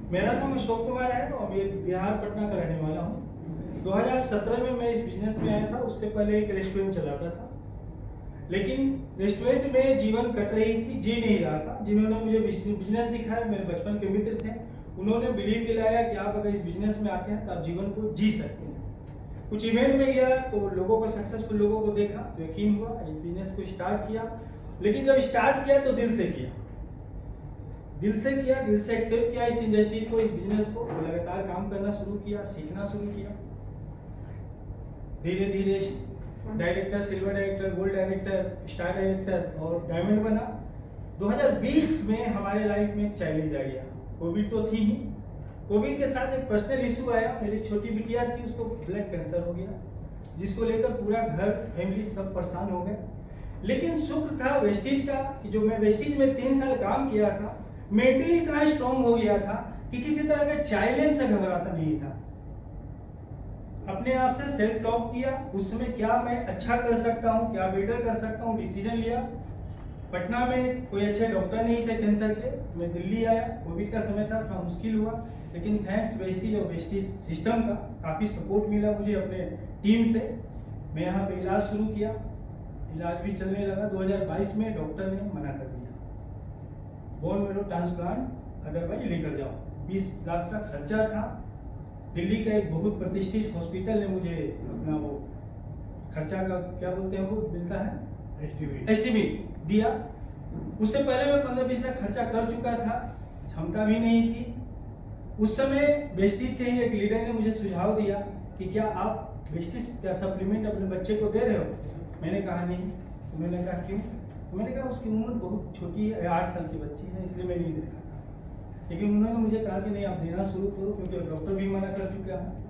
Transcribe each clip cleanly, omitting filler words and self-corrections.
मेरा नाम अशोक कुमार है और मैं बिहार पटना का रहने वाला हूँ। 2017 में मैं इस बिजनेस में आया था। उससे पहले एक रेस्टोरेंट चलाता था, लेकिन रेस्टोरेंट में जीवन कट रही थी, जी नहीं रहा था। जिन्होंने मुझे बिजनेस दिखाया, मेरे बचपन के मित्र थे, उन्होंने बिलीव दिलाया कि आप अगर इस बिजनेस में आते हैं तो आप जीवन को जी सकते हैं। कुछ इवेंट में गया तो लोगों को, सक्सेसफुल लोगों को देखा तो यकीन हुआ, इस बिजनेस को स्टार्ट किया। लेकिन जब स्टार्ट किया तो दिल से किया, दिल से एक्सेप्ट किया इस इंडस्ट्री को, इस बिजनेस को। लगातार काम करना शुरू किया, सीखना शुरू किया। धीरे धीरे director, silver director, gold director, star director और डायमंड बना। 2020 में हमारे लाइफ में एक चैलेंज आ गया। कोविड तो थी ही, कोविड के साथ एक पर्सनल इशू आया। मेरी छोटी बिटिया थी, उसको ब्लड कैंसर हो गया, जिसको लेकर पूरा घर, फैमिली सब परेशान हो गए। लेकिन शुक्र था वेस्टीज का कि जो मैं वेस्टीज में 3 साल काम किया था, मेंटली इतना स्ट्रॉन्ग हो गया था कि किसी तरह के चैलेंज से घबराता नहीं था। अपने आप से सेल्फ टॉक किया, उस समय क्या मैं अच्छा कर सकता हूँ, क्या बेटर कर सकता हूँ, डिसीजन लिया। पटना में कोई अच्छे डॉक्टर नहीं थे कैंसर के, मैं दिल्ली आया। कोविड का समय था, थोड़ा मुश्किल हुआ, लेकिन थैंक्स वेस्टीज और वेस्टीज सिस्टम का काफ़ी सपोर्ट मिला मुझे अपने टीम से। मैं यहाँ पे इलाज शुरू किया, इलाज भी चलने लगा। 2022 में डॉक्टर ने मना कर दिया, बोन मेरो ट्रांसप्लांट अदरवाइज लेकर जाओ। 20 लाख का खर्चा था। दिल्ली का एक बहुत प्रतिष्ठित हॉस्पिटल ने मुझे अपना वो खर्चा का क्या बोलते हैं वो मिलता है, एस्टीमेट दिया। उससे पहले मैं 15-20 लाख खर्चा कर चुका था, क्षमता भी नहीं थी। उस समय वेस्टीज के ही एक लीडर ने मुझे सुझाव दिया कि क्या आप वेस्टीज का सप्लीमेंट अपने बच्चे को दे रहे हो? मैंने कहा नहीं। उन्होंने कहा क्यों? तो मैंने कहा उसकी उम्र बहुत छोटी है, 8 साल की बच्ची है, इसलिए मैं नहीं दे रहा था। लेकिन उन्होंने मुझे कहा कि नहीं, आप देना शुरू करो, क्योंकि डॉक्टर भी मना कर चुका है।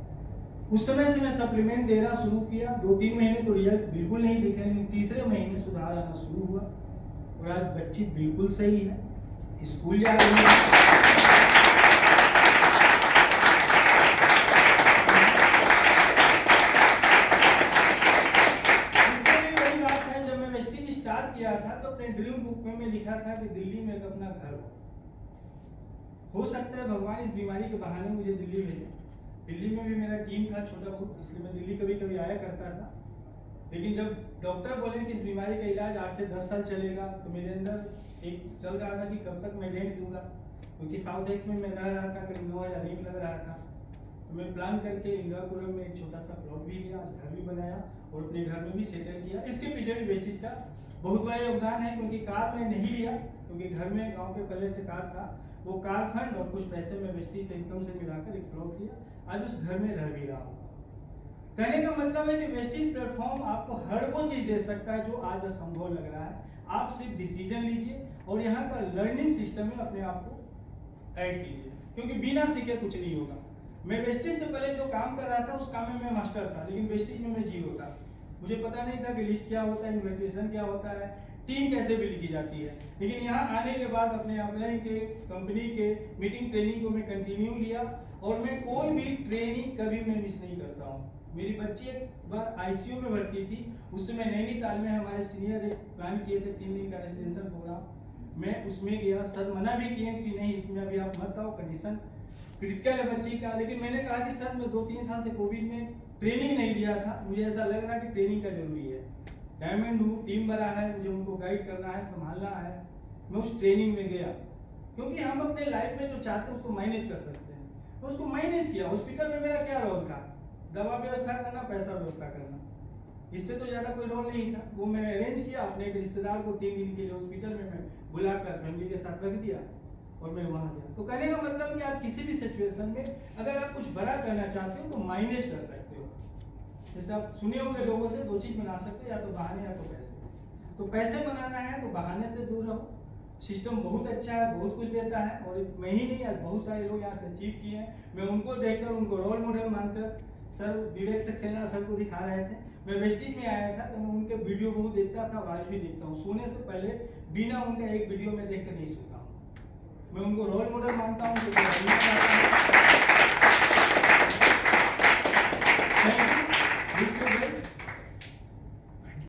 उस समय से मैं सप्लीमेंट देना शुरू किया। 2-3 महीने तो रिजल्ट बिल्कुल नहीं दिखे, लेकिन तीसरे महीने सुधार आना शुरू हुआ और आज बच्ची बिल्कुल सही है, स्कूल जा रही है। स्टार्ट किया था तो अपने ड्रीम बुक में मैं लिखा था कि दिल्ली में एक अपना घर हो सकता है भगवान इस बीमारी के बहाने मुझे दिल्ली भेजे। दिल्ली में भी मेरा टीम था छोटा बहुत, इसलिए मैं दिल्ली कभी कभी आया करता था। लेकिन जब डॉक्टर बोले कि इस बीमारी का इलाज 8 से 10 साल चलेगा, तो मेरे अंदर एक चल रहा था कि कब तक मैं रेंट दूंगा, क्योंकि साउथ एक्स में मैं रह रहा था, करीब 9,000 रेंट लग रहा था। तो मैं प्लान करके इंदिरापुरम में एक छोटा सा प्लॉट भी लिया, घर भी बनाया और अपने घर में भी सेटल किया। इसके पीछे भी वेस्टीज का बहुत बड़ा योगदान है, क्योंकि कार मैं नहीं लिया, क्योंकि घर में गांव के पहले से कार था। वो कार फंड और कुछ पैसे में वेस्टीज के इनकम से मिलाकर एक प्लॉट लिया। आज उस घर में रह भी रहा हूँ। कहने का मतलब है कि वेस्टीज प्लेटफॉर्म आपको हर वो चीज दे सकता है जो आज असंभव लग रहा है। आप सिर्फ डिसीजन लीजिए और यहाँ का लर्निंग सिस्टम में अपने आप को ऐड कीजिए, क्योंकि बिना सीखे कुछ नहीं होगा। मैं वेस्टीज से पहले जो काम कर रहा था उस काम में मैं मास्टर था, लेकिन वेस्टीज में मैं जीरो था। मुझे पता नहीं था कि लिस्ट क्या होता है, इन्विटेशन क्या होता है, टीम कैसे बिल्ड की जाती है। लेकिन यहाँ आने के बाद अपने अपलाइन के, कंपनी के मीटिंग ट्रेनिंग को मैं कंटिन्यू लिया और मैं कोई भी ट्रेनिंग कभी मैं मिस नहीं करता हूँ। मेरी बच्ची एक बार आईसीयू में भर्ती थी, उस समय नैनीताल में हमारे सीनियर एक प्लान किए थे 3 दिन का रेसिडेंशियल प्रोग्राम। मैं उसमें गया, सर मना भी किए कि नहीं इसमें अभी आप मत आओ, कंडीशन क्रिटिकल है बच्ची का। लेकिन मैंने कहा कि सर मैं 2-3 साल से कोविड में ट्रेनिंग नहीं लिया था, मुझे ऐसा लग रहा है कि ट्रेनिंग का जरूरी है। डायमंड हूँ, टीम बड़ा है, मुझे उनको गाइड करना है, संभालना है। मैं उस ट्रेनिंग में गया, क्योंकि हम अपने लाइफ में जो चाहते हैं उसको मैनेज कर सकते हैं। तो उसको मैनेज किया। हॉस्पिटल में मेरा क्या रोल था? दवा व्यवस्था करना, पैसा व्यवस्था करना, इससे तो ज्यादा कोई रोल नहीं था। वो मैंने अरेंज किया। अपने एक रिश्तेदार को 3 दिन के लिए हॉस्पिटल में मैं बुलाकर फैमिली के साथ रख दिया और मैं वहां गया। तो कहने का मतलब कि आप किसी भी सिचुएशन में अगर आप कुछ बड़ा करना चाहते हो तो मैनेज कर सकते हो। जैसे आप सुने होंगे लोगों से 2 चीज बना सकते हो, या तो बहाने या तो पैसे। तो पैसे बनाना है तो बहाने से दूर रहो। सिस्टम बहुत अच्छा है, बहुत कुछ देता है, और मैं ही नहीं, बहुत सारे लोग यहाँ से अचीव किए हैं। मैं उनको देखकर, उनको रोल मॉडल मानकर सर विवेक सक्सेना सर को दिखा रहे थे। मैं वेस्टीज में आया था तो मैं उनके वीडियो बहुत देखता था और आज भी देखता हूँ। सोने से पहले बिना उनका एक वीडियो में देख कर नहीं सोता हूँ। मैं उनको रोल मॉडल मानता हूँ।